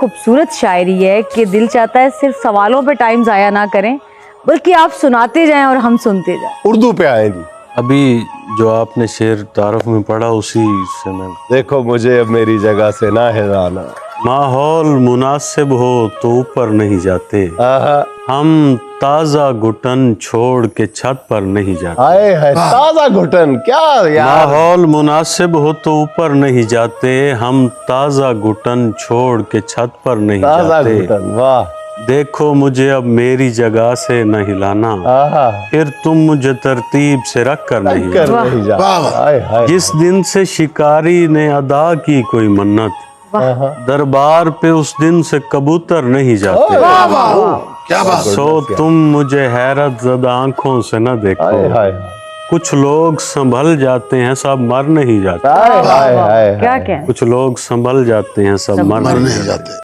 खूबसूरत शायरी है कि दिल चाहता है सिर्फ सवालों पे टाइम जाया ना करें, बल्कि आप सुनाते जाएं और हम सुनते जाएं। उर्दू पे आए जी। अभी जो आपने शेर तारफ में पढ़ा उसी से मैं देखो मुझे अब मेरी जगह से ना हिलाना। माहौल मुनासिब हो तो ऊपर नहीं जाते, आहा, हम ताज़ा घुटन छोड़ के छत पर नहीं जाते। आए है ताजा घुटन क्या यार। माहौल मुनासिब हो तो ऊपर नहीं जाते, हम ताज़ा घुटन छोड़ के छत पर नहीं ताजा जाते। घुटन, वाह। देखो मुझे अब मेरी जगह से न हिलाना, आहा, फिर तुम मुझे तरतीब से रख कर नहीं कर जाना। नहीं जा। वाह, वाह। आए हाय। जिस दिन से शिकारी ने अदा की कोई मन्नत, आहा, दरबार पे उस दिन से कबूतर नहीं जाते। वाह वाह, क्या बात। सो तुम मुझे हैरत ज़दा आंखों से न देखो, आए हाय। कुछ लोग संभल जाते हैं सब मर नहीं जाते। हाय हाय हाय। क्या क्या कुछ लोग संभल जाते हैं सब मर मर नहीं नहीं जाते। जाते।